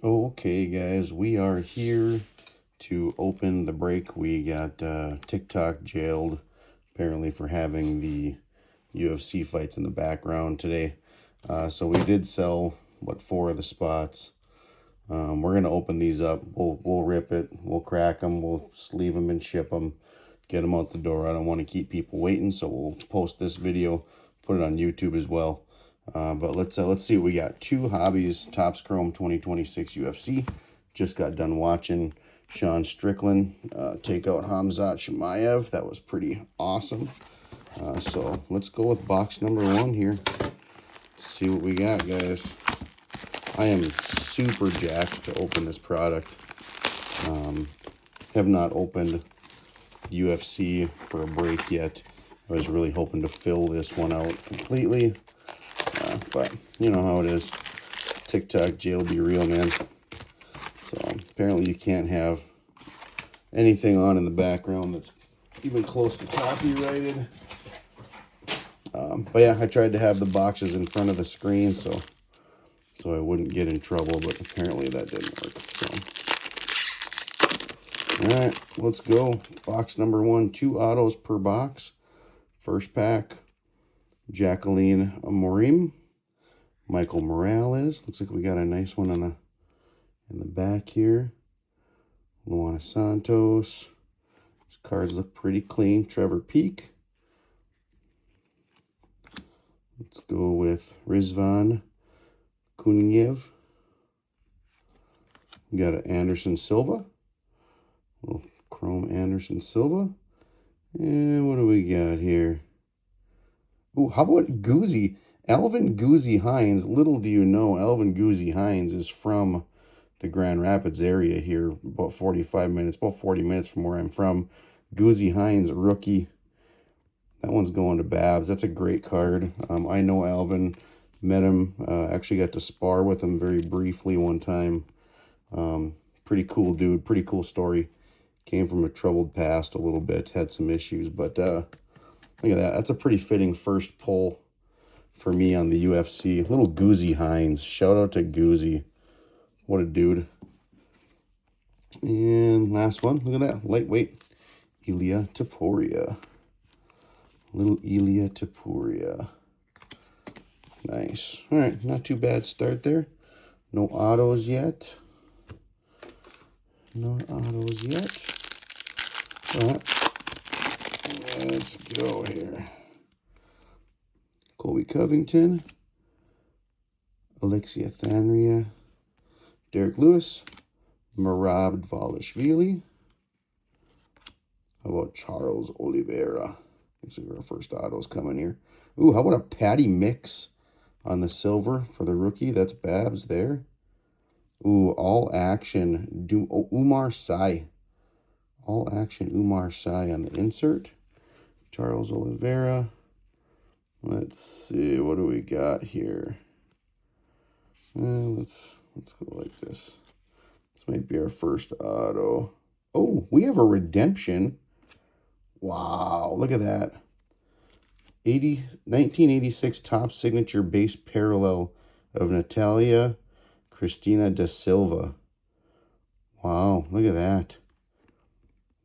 Okay, guys, we are here to open the break. We got TikTok jailed apparently for having the UFC fights in the background today. So we did sell four of the spots. We're gonna open these up. We'll rip it. We'll crack them. We'll sleeve them and ship them. Get them out the door. I don't want to keep people waiting, so we'll post this video, put it on YouTube as well. But let's see what we got. Two hobbies, Topps Chrome 2026 UFC. Just got done watching Sean Strickland take out Khamzat Chimaev. That was pretty awesome. So let's go with box number one here. See what we got, guys. I am super jacked to open this product. Have not opened UFC for a break yet. I was really hoping to fill this one out completely. But you know how it is. TikTok jail be real, man. So apparently you can't have anything on in the background that's even close to copyrighted. But yeah, I tried to have the boxes in front of the screen so I wouldn't get in trouble, but apparently that didn't work. So, all right, let's go. Box number one, 2 autos per box. First pack, Jacqueline Amorim, Michael Morales. Looks like we got a nice one in the back here. Luana Santos. These cards look pretty clean. Trevor Peak. Let's go with Rizvan Kuniev. We got an Anderson Silva. Little Chrome Anderson Silva. And what do we got here? Ooh, how about Guzzi? Alvin Guzzi Hines. Little do you know, Alvin Guzzi Hines is from the Grand Rapids area here, about 40 minutes from where I'm from. Guzzi Hines, rookie. That one's going to Babs. That's a great card. I know Alvin, met him, actually got to spar with him very briefly one time. Pretty cool dude, pretty cool story. Came from a troubled past a little bit, had some issues, but look at that. That's a pretty fitting first pull for me on the UFC. Little Guzzi Hines. Shout out to Guzzi. What a dude. And last one, look at that. Lightweight Ilia Topuria. Little Ilia Topuria. Nice. All right, not too bad start there. No autos yet. No autos yet. All right, let's go here. Colby Covington. Alexia Thanria. Derek Lewis. Merab Dvalishvili. How about Charles Oliveira? Looks like our first autos coming here. Ooh, how about a Patty Mix on the silver for the rookie? That's Babs there. Ooh, all action. Umar Sy. All action Umar Sy on the insert. Charles Oliveira. Let's see, what do we got here? Let's go like this. This might be our first auto. Oh, we have a redemption. Wow, look at that. 1986 Topps signature base parallel of Natalia Cristina da Silva. Wow, look at that.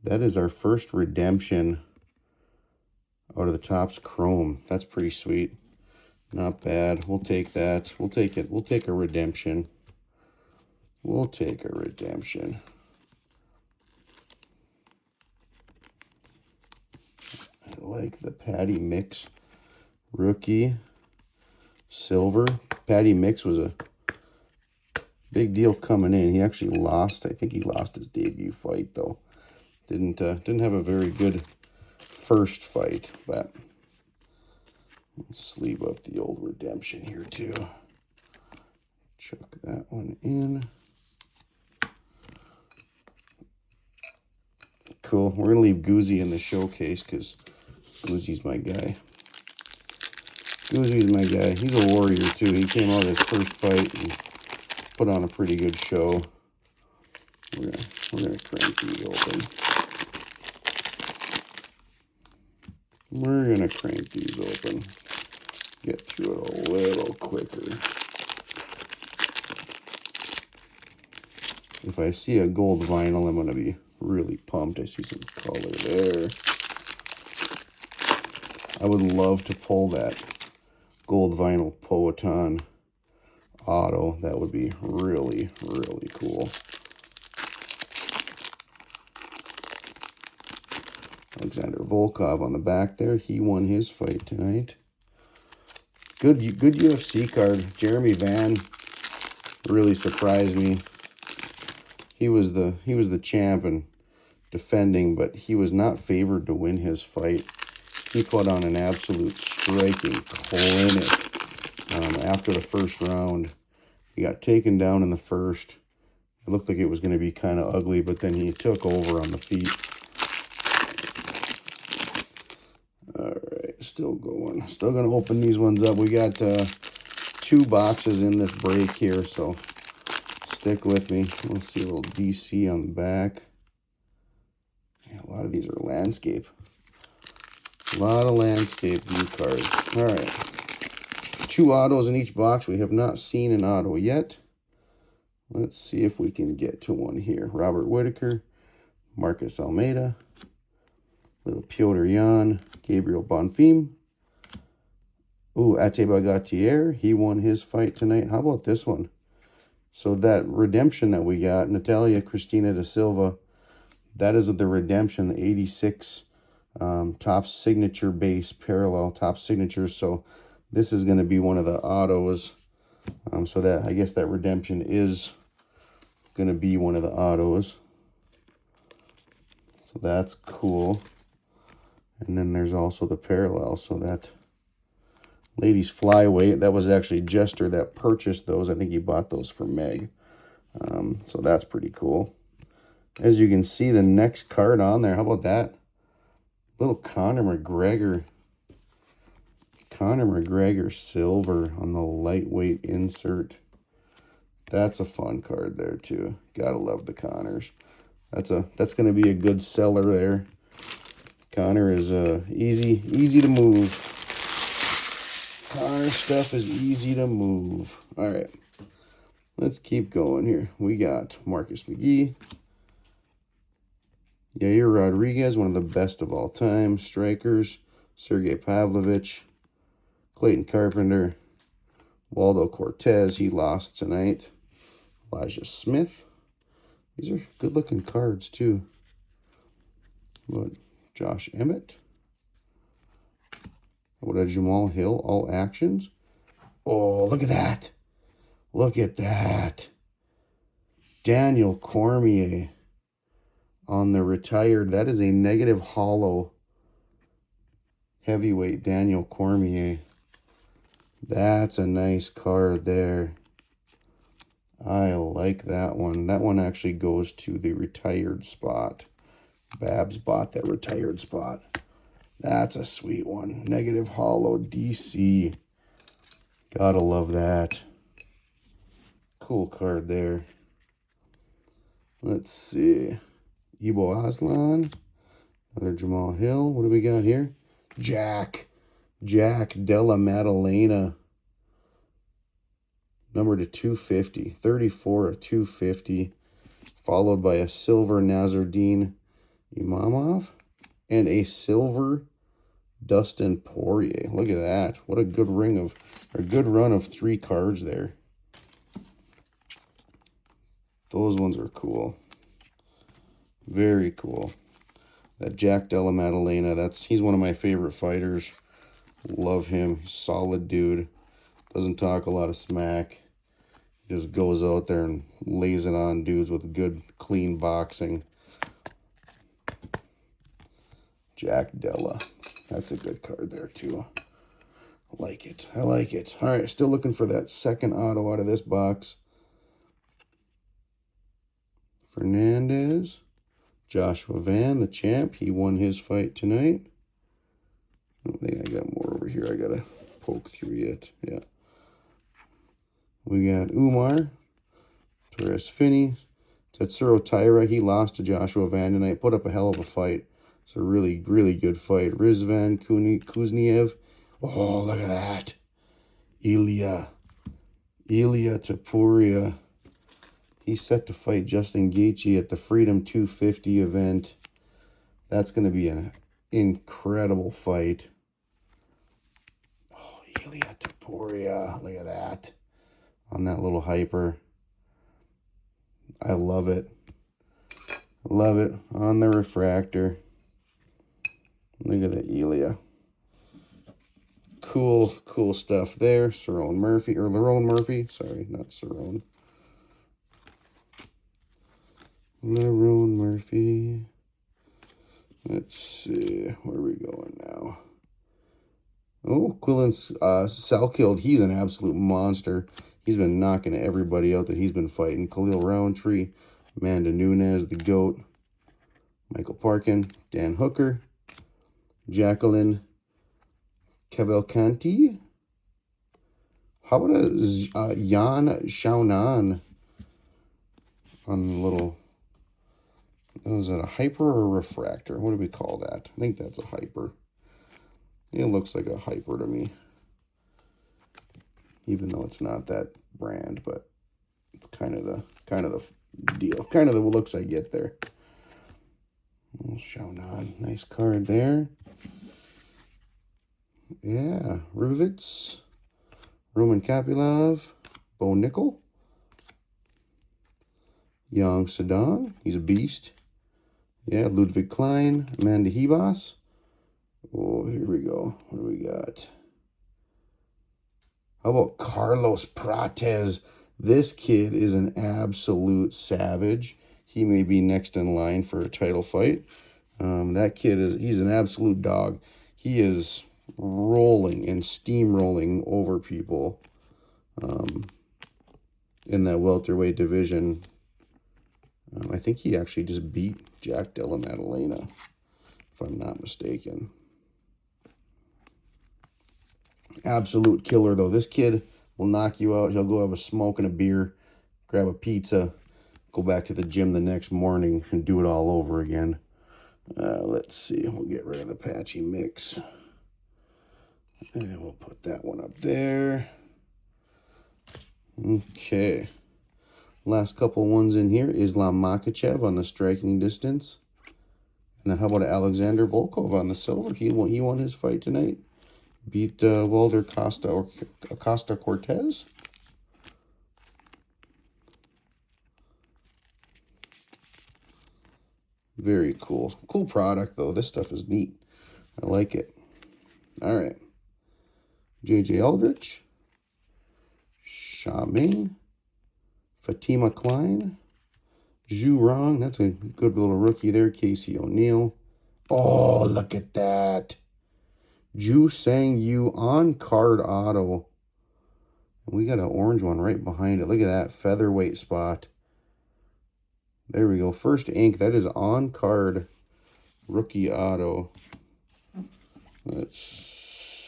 That is our first redemption out of the Topps Chrome. That's pretty sweet. Not bad. We'll take that. We'll take it. We'll take a redemption. We'll take a redemption. I like the Patty Mix rookie silver. Patty Mix was a big deal coming in. He actually lost. I think he lost his debut fight though. Didn't have a very good first fight, but let's sleeve up the old redemption here too. Chuck that one in. Cool. We're gonna leave Guzzi in the showcase because Guzzi's my guy. Guzzi's my guy. He's a warrior too. He came out of his first fight and put on a pretty good show. We're gonna crank these open. We're gonna crank these open. Get through it a little quicker. If I see a gold vinyl, I'm going to be really pumped. I see some color there. I would love to pull that gold vinyl Powhatan auto. That would be really, really cool. Alexander Volkov on the back there. He won his fight tonight. Good UFC card. Jeremy Van really surprised me. He was the champ and defending, but he was not favored to win his fight. He put on an absolute striking clinic after the first round. He got taken down in the first. It looked like it was going to be kind of ugly, but then he took over on the feet. All right, still going. Still going to open these ones up. We got 2 boxes in this break here, so stick with me. We'll see a little DC on the back. Yeah, a lot of these are landscape. A lot of landscape view cards. All right. 2 autos in each box. We have not seen an auto yet. Let's see if we can get to one here. Robert Whitaker, Marcus Almeida, little Piotr Jan, Gabriel Bonfim. Ooh, Ate Bagatier. He won his fight tonight. How about this one? So that redemption that we got, Natalia Cristina da Silva, that is the redemption, the 86 top signature base, parallel top signatures. So this is going to be one of the autos. So that, I guess that redemption is going to be one of the autos. So that's cool. And then there's also the parallel. So that ladies flyweight, that was actually Jester that purchased those. I think he bought those for Meg. So that's pretty cool. As you can see, the next card on there, how about that? Little Conor McGregor. Conor McGregor silver on the lightweight insert. That's a fun card there too. Gotta love the Conors. That's gonna be a good seller there. Conor is easy to move. Conor stuff is easy to move. All right, let's keep going here. We got Marcus McGee, Yair Rodriguez, one of the best of all time strikers. Sergey Pavlovich, Clayton Carpenter, Waldo Cortez, he lost tonight. Elijah Smith. These are good-looking cards, too. What? Josh Emmett. What a Jamal Hill, all actions. Oh, look at that. Look at that. Daniel Cormier on the retired. That is a negative hollow heavyweight Daniel Cormier. That's a nice card there. I like that one. That one actually goes to the retired spot. Babs bought that retired spot. That's a sweet one. Negative hollow DC. Gotta love that. Cool card there. Let's see. Ibo Aslan. Another Jamal Hill. What do we got here? Jack Della Maddalena. Number to 250. 34 of 250. Followed by a silver Nasruddin Imavov. And a silver Dustin Poirier. Look at that. What a good run of 3 cards there. Those ones are cool. Very cool. That Jack Della Maddalena, he's one of my favorite fighters. Love him. Solid dude. Doesn't talk a lot of smack. Just goes out there and lays it on dudes with good, clean boxing. Jack Della. That's a good card there, too. I like it. I like it. All right, still looking for that second auto out of this box. Fernandez. Joshua Van, the champ. He won his fight tonight. I think I got more over here. I got to poke through it. Yeah. We got Umar. Torres Finney. Tatsuro Taira. He lost to Joshua Van tonight. Put up a hell of a fight. It's a really, really good fight. Rizvan Kuzniev. Oh, look at that. Ilya Tapuria. He's set to fight Justin Gaethje at the Freedom 250 event. That's going to be an incredible fight. Oh, Ilia Topuria. Look at that. On that little hyper. I love it. Love it. On the refractor. Look at that Ilia. Cool, cool stuff there. Lerone Murphy. Sorry, not Cerrone. Lerone Murphy. Let's see. Where are we going now? Oh, Quillen Salkeld. He's an absolute monster. He's been knocking everybody out that he's been fighting. Khalil Roundtree. Amanda Nunes, the GOAT. Michael Parkin. Dan Hooker. Jacqueline Cavalcanti. How about a Yan Xiaonan on the little... Is that a hyper or a refractor? What do we call that? I think that's a hyper. It looks like a hyper to me. Even though it's not that brand, but it's kind of the deal. Kind of the looks I get there. Oh, Xiaonan. Nice card there. Yeah. Ruvitz. Roman Kapilov. Bo Nickel. Yang Sedong. He's a beast. Yeah, Ludwig Klein. Amanda Hebos. Oh, here we go. What do we got? How about Carlos Prates? This kid is an absolute savage. He may be next in line for a title fight. That kid he's an absolute dog. He is rolling and steamrolling over people in that welterweight division. I think he actually just beat Jack Della Maddalena, if I'm not mistaken. Absolute killer, though. This kid will knock you out. He'll go have a smoke and a beer, grab a pizza, go back to the gym the next morning and do it all over again. Let's see. We'll get rid of the patchy mix. And we'll put that one up there. Okay. Last couple ones in here. Islam Makhachev on the striking distance. And then how about Alexander Volkov on the silver? He won his fight tonight. Beat Walter Acosta Cortez. Very cool. Cool product, though. This stuff is neat. I like it. All right. J.J. Aldrich. Sha Ming. Fatima Klein. Zhu Rong. That's a good little rookie there. Casey O'Neill. Oh, look at that. Ju Sang Yu on card auto. We got an orange one right behind it. Look at that featherweight spot. There we go. First ink. That is on card rookie auto. Let's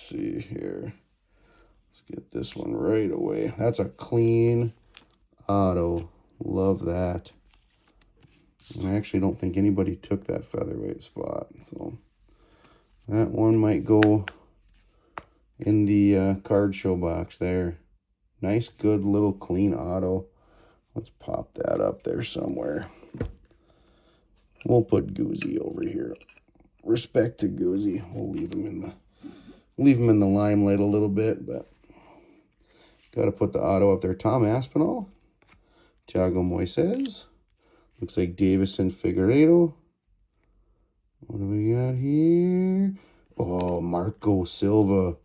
see here. Let's get this one right away. That's a clean auto. Love that. And I actually don't think anybody took that featherweight spot. So that one might go in the card show box there. Nice, good little clean auto. Let's pop that up there somewhere. We'll put Goozy over here. Respect to Goozy. We'll leave him in the limelight a little bit, but got to put the auto up there. Tom Aspinall, Thiago Moises. Looks like Davison Figueiredo. What do we got here? Oh, Marco Silva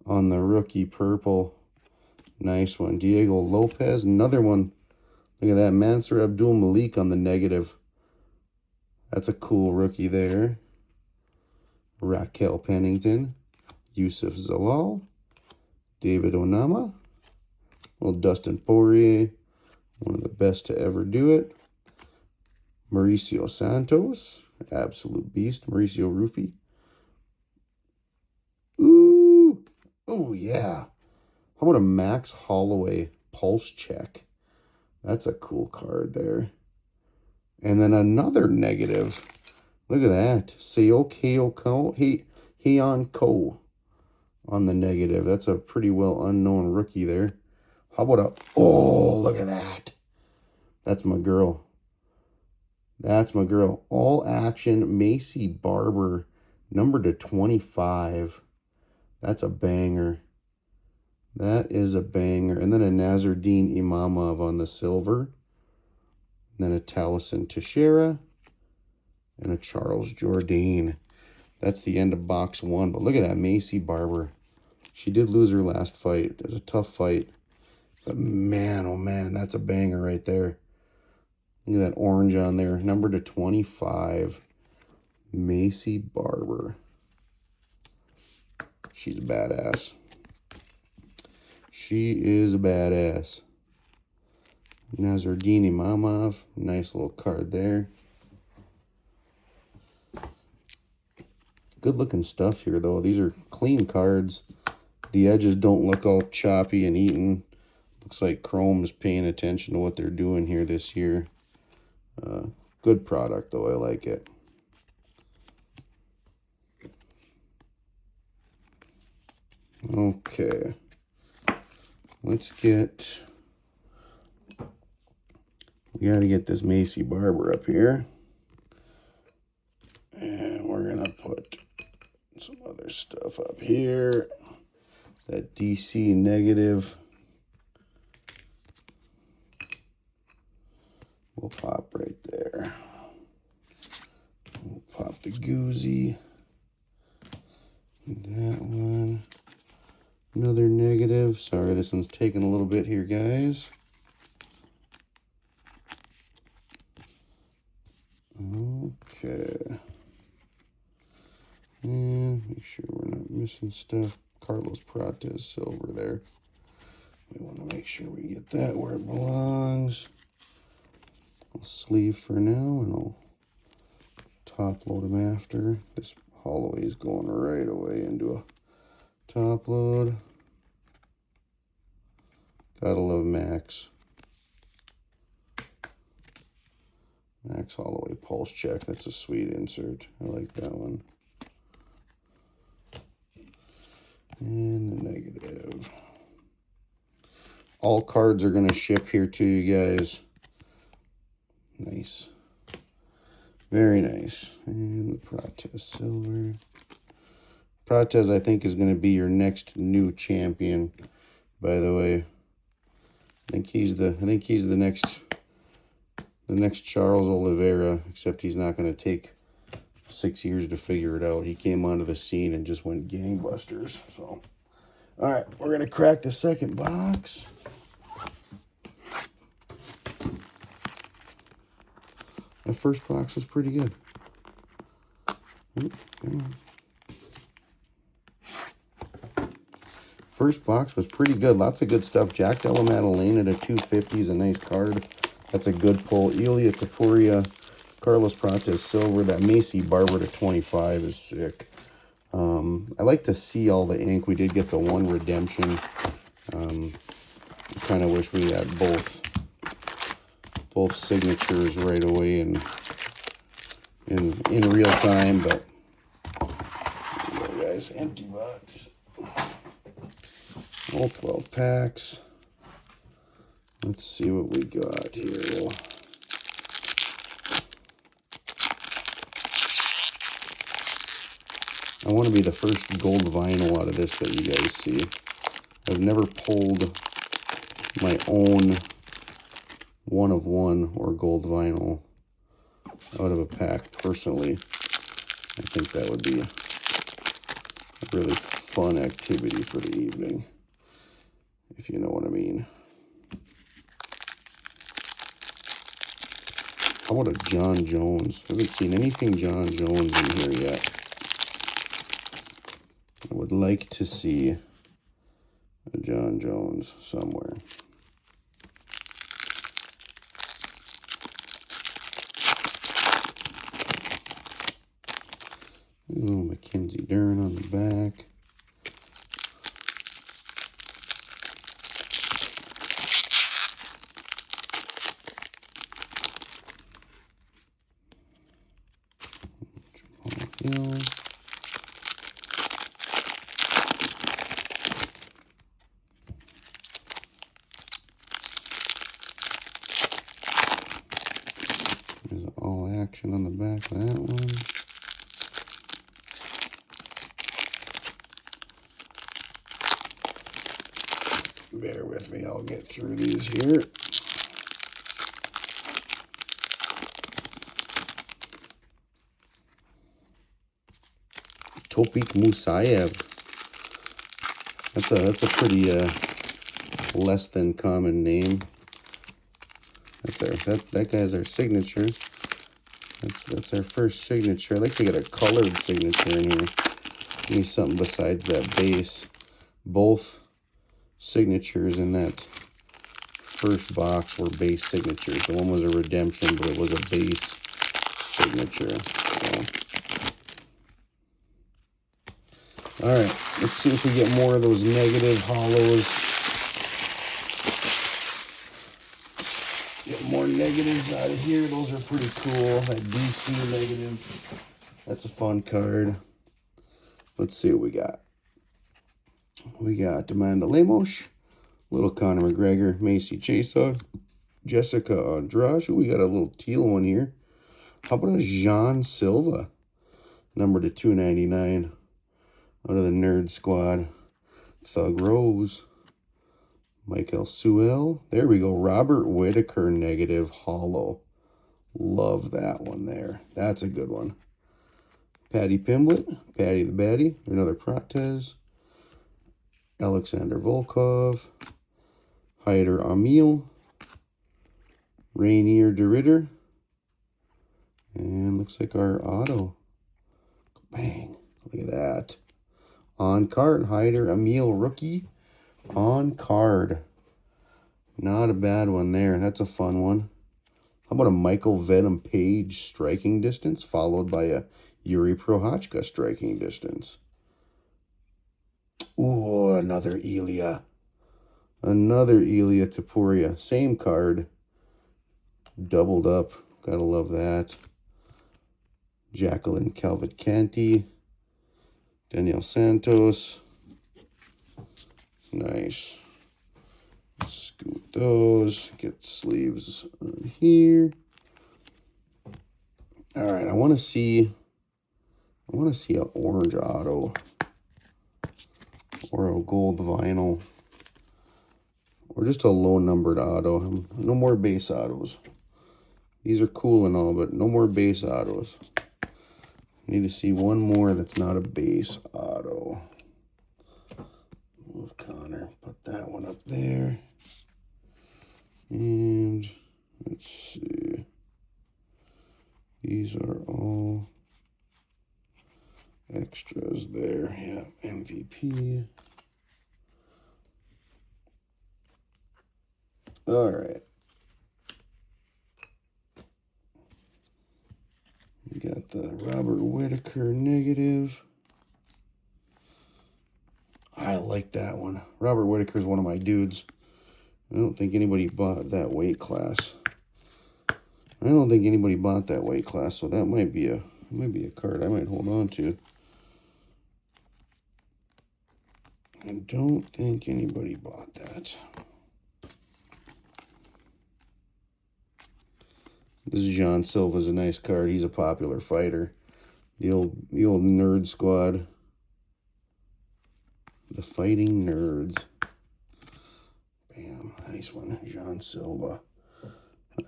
on the rookie purple. Nice one. Diego Lopez, another one. Look at that. Mansour Abdul Malik on the negative. That's a cool rookie there. Raquel Pennington. Yusuf Zalal. David Onama. Little Dustin Poirier. One of the best to ever do it. Mauricio Santos. Absolute beast. Mauricio Rufy. Ooh. Oh, yeah. How about a Max Holloway pulse check? That's a cool card there. And then another negative. Look at that. Seokeo Ko. Heian Ko on the negative. That's a pretty well unknown rookie there. How about oh, look at that. That's my girl. That's my girl. All Action Macy Barber, number to 25. That's a banger. That is a banger. And then a Nazardine Imamov on the silver. And then a Taliesin Teixeira. And a Charles Jourdain. That's the end of box 1. But look at that Macy Barber. She did lose her last fight. It was a tough fight. But man, oh man, that's a banger right there. Look at that orange on there. Number to 25. Macy Barber. She's a badass. She is a badass. Nazardine Imamov. Nice little card there. Good looking stuff here though. These are clean cards. The edges don't look all choppy and eaten. Looks like Chrome is paying attention to what they're doing here this year. Good product though. I like it. Okay. Let's get... We got to get this Macy Barber up here. And we're going to put some other stuff up here. That DC negative. We'll pop right there. We'll pop the Goozy. That one. Another negative. Sorry, this one's taking a little bit here, guys. Okay. And make sure we're not missing stuff. Carlos Prates silver there. We want to make sure we get that where it belongs. I'll sleeve for now, and I'll top load them after. This Holloway is going right away into a top load. Gotta love Max. Max Holloway pulse check. That's a sweet insert. I like that one. And the negative. All cards are going to ship here to you guys. Nice. Very nice. And the Prates silver. Prates, I think, is going to be your next new champion, by the way. I think he's the next Charles Oliveira, except he's not going to take 6 years to figure it out. He came onto the scene and just went gangbusters. So, all right, we're going to crack the second box. The first box was pretty good. Come on. First box was pretty good. Lots of good stuff. Jack Della Maddalena at a 250 is a nice card. That's a good pull. Ilia Topuria, Carlos Prates silver. That Macy Barber to 25 is sick. I like to see all the ink. We did get the one redemption. I kind of wish we had both signatures right away in real time, but there you go, guys. Empty box. All 12 packs. Let's see what we got here. I want to be the first gold vinyl out of this that you guys see. I've never pulled my own one of one or gold vinyl out of a pack personally. I think that would be a really fun activity for the evening, if you know what I mean. How about a John Jones? I haven't seen anything John Jones in here yet. I would like to see a John Jones somewhere. Oh, Mackenzie Dern on the back. Jamal Hill. There's all action on the back of that one. Bear with me, I'll get through these here. Topik Musayev. That's a pretty less than common name. That guy's our signature. That's our first signature. I'd like to get a colored signature in here. Give me something besides that base. Both signatures in that first box were base signatures. The one was a redemption, but it was a base signature. So. All right, let's see if we get more of those negative hollows. Get more negatives out of here. Those are pretty cool. That DC negative. That's a fun card. Let's see what we got. We got Amanda Lemos, little Conor McGregor, Macy Chiasson, Jessica Andrade. We got a little teal one here. How about a Jean Silva, number to 299. Out of the Nerd Squad. Thug Rose. Michael Sewell. There we go. Robert Whitaker negative hollow. Love that one there. That's a good one. Patty Pimblett. Patty the Batty. Another Prates. Alexander Volkov. Hyder Amil. Rainier DeRitter. And looks like our auto. Bang. Look at that. On card, Hyder Amil rookie. On card. Not a bad one there. That's a fun one. How about a Michael Venom Page striking distance, followed by a Yuri Prohachka striking distance. Ooh, another Ilya. Another Ilya Tapuria. Same card. Doubled up. Gotta love that. Jacqueline Calvet-Canty. Daniel Santos. Nice. Scoot those. Get sleeves on here. All right, I want to see an orange auto or a gold vinyl or just a low numbered auto. No more base autos. These are cool and all, but no more base autos. Need to see one more that's not a base auto. Move Connor. Put that one up there. And let's see. These are all extras there. Yeah, MVP. All right. We got the Robert Whitaker negative. I like that one. Robert Whitaker is one of my dudes. I don't think anybody bought that weight class. I don't think anybody bought that weight class, so that might be a card I might hold on to. I don't think anybody bought that. This is John Silva's a nice card. He's a popular fighter. The old Nerd Squad. The Fighting Nerds. Bam. Nice one. John Silva.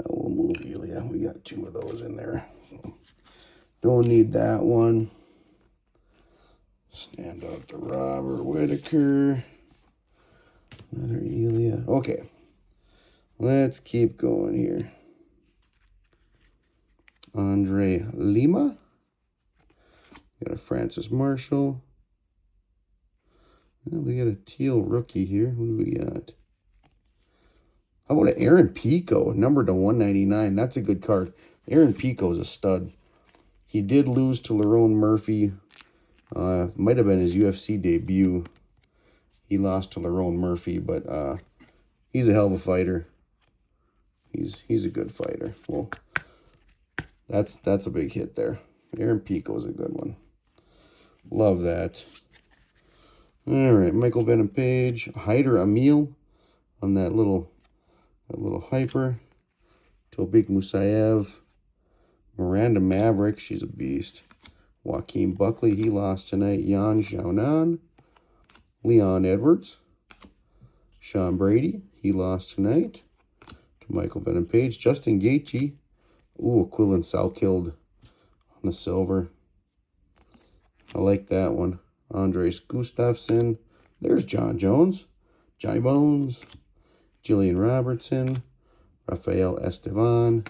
We'll move Ilya. We got two of those in there. So don't need that one. Stand out the Robert Whitaker. Another Ilya. Okay. Let's keep going here. Andre Lima. Got a Francis Marshall. And we got a teal rookie here. Who do we got? How about an Aaron Pico, numbered to 199? That's a good card. Aaron Pico is a stud. He did lose to Lerone Murphy. Might have been his UFC debut. He lost to Lerone Murphy, but he's a hell of a fighter. He's a good fighter. Well, that's a big hit there. Aaron Pico is a good one. Love that. All right, Michael Venom Page, Hyder Amil on that little hyper. Topik Musayev, Miranda Maverick, she's a beast. Joaquin Buckley, he lost tonight. Yan Xiaonan. Leon Edwards. Sean Brady, he lost tonight to Michael Venom Page. Justin Gaethje. Ooh, Quillen Salkeld on the silver. I like that one. Andres Gustafsson. There's John Jones. Johnny Bones. Jillian Robertson. Rafael Estevan.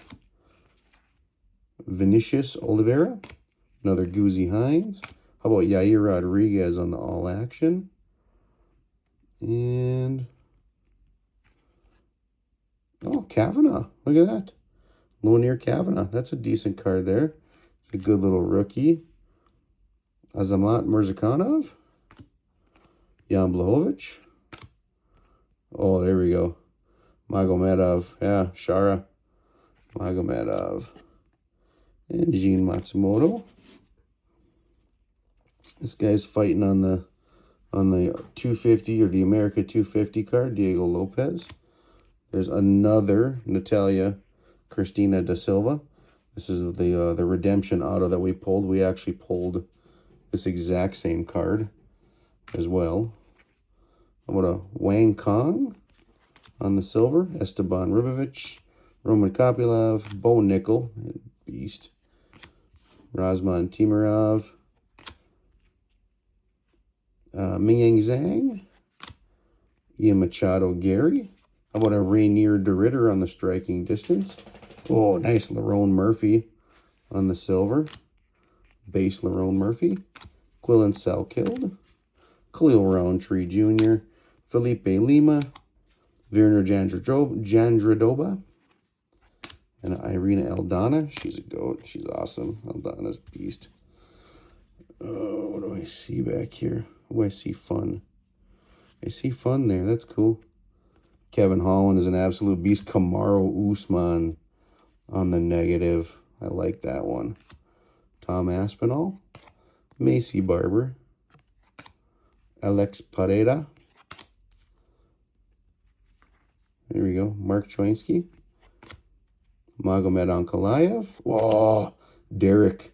Vinicius Oliveira. Another Guzzi Hines. How about Yair Rodriguez on the All Action? And oh, Kavanaugh. Look at that. Lonir Kavanaugh. That's a decent card there. A good little rookie. Azamat Mirzakhanov. Jan Blachowicz. Oh, there we go. Magomedov. Yeah, Shara. Magomedov. And Jean Matsumoto. This guy's fighting on the 250 or the America 250 card, Diego Lopez. There's another Natalia Cristina da Silva. This is the redemption auto that we pulled. We actually pulled this exact same card as well. How about a Wang Kong on the silver? Esteban Ribovic, Roman Kopylov, Bo Nickel, beast. Razman Timirov, Mingyang Zhang, Ian Machado Gary. How about a Rainier DeRitter on the striking distance? Oh, nice. Lerone Murphy on the silver. Base Lerone Murphy. Quillen Salkeld. Khalil Roundtree Jr. Felipe Lima. Virner Jandradoba. And Irina Aldana. She's a goat. She's awesome. Aldana's beast. Oh, what do I see back here? Oh, I see fun. I see fun there. That's cool. Kevin Holland is an absolute beast. Kamaru Usman on the negative. I like that one. Tom Aspinall. Macy Barber. Alex Pereira. There we go. Mark Choinsky. Magomed Ankalaev. Whoa. Derek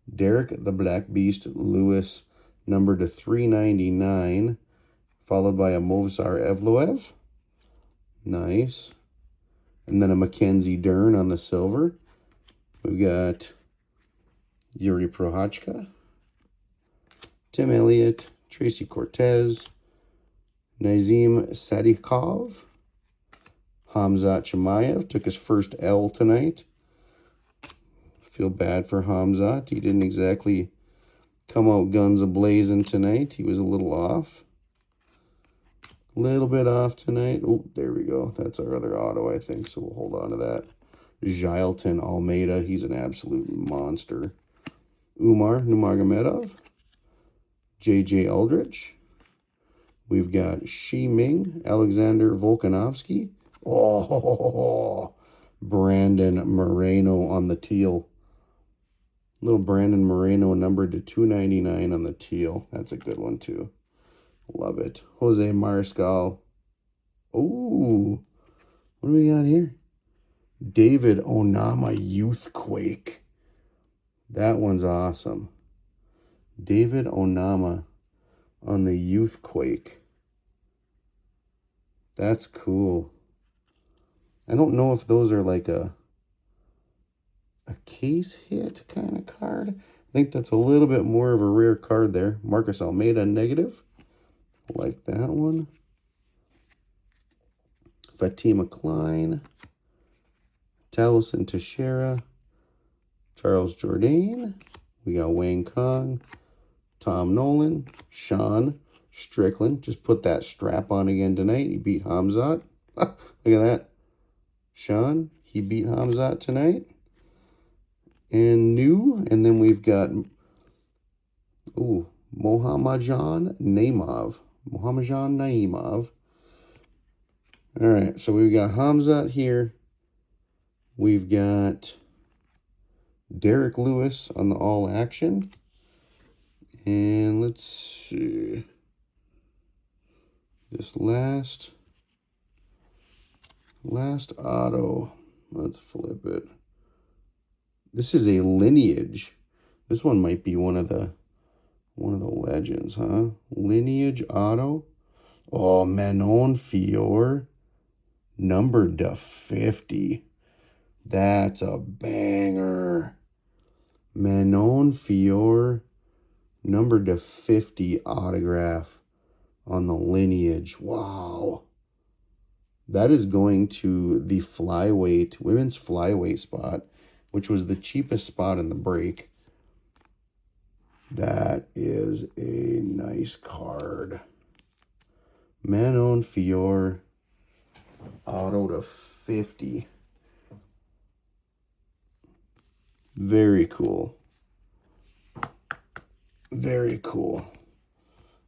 the Black Beast Lewis, numbered to 399, followed by a Movsar Evloev. Nice. And then a Mackenzie Dern on the silver. We've got Yuri Prohachka, Tim Elliott, Tracy Cortez, Nazim Sadikov, Hamzat Chimaev took his first L tonight. Feel bad for Hamzat. He didn't exactly come out guns a-blazing tonight. He was a little off. A little bit off tonight. Oh, there we go. That's our other auto, I think, so we'll hold on to that. Jailton Almeida. He's an absolute monster. Umar Nurmagomedov. J.J. Aldrich. We've got Shi Ming. Alexander Volkanovsky. Oh, Brandon Moreno on the teal. Little Brandon Moreno numbered to 299 on the teal. That's a good one, too. Love it. Jose Mariscal. Ooh. What do we got here? David Onama Youthquake. That one's awesome. David Onama on the Youthquake. That's cool. I don't know if those are like a case hit kind of card. I think that's a little bit more of a rare card there. Marcus Almeida negative. Like that one. Fatima Klein. Taliesin Teixeira. Charles Jourdain. We got Wayne Kong. Tom Nolan. Sean Strickland. Just put that strap on again tonight. He beat Hamzat. Look at that. Sean, he beat Hamzat tonight. And then we've got, Mohammadjan Naimov. Mohammadjan Naimov. All right, so we've got Hamzat here. We've got Derek Lewis on the All Action. And let's see. This last auto. Let's flip it. This is a Lineage. This one might be one of the legends, huh? Lineage auto. Oh, Manon Fior, numbered to 50. That's a banger. Manon Fior, numbered to 50 autograph on the Lineage. Wow. That is going to the flyweight, women's flyweight spot, which was the cheapest spot in the break. That is a nice card. Manon Fior, auto to 50. Very cool. Very cool.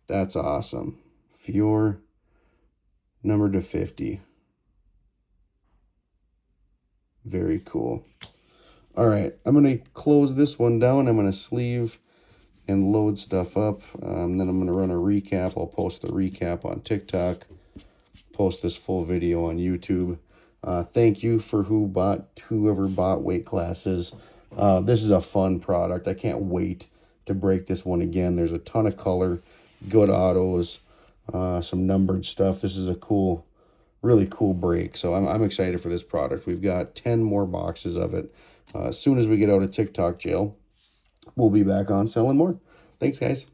That's awesome. Fior, number to 50. Very cool. All right, I'm going to close this one down. I'm going to sleeve and load stuff up. Then I'm going to run a recap. I'll post the recap on TikTok. Post this full video on YouTube. Thank you for whoever bought weight classes. This is a fun product. I can't wait to break this one again. There's a ton of color, good autos, some numbered stuff. This is a cool, really cool break. So I'm excited for this product. We've got 10 more boxes of it. As soon as we get out of TikTok jail, we'll be back on selling more. Thanks, guys.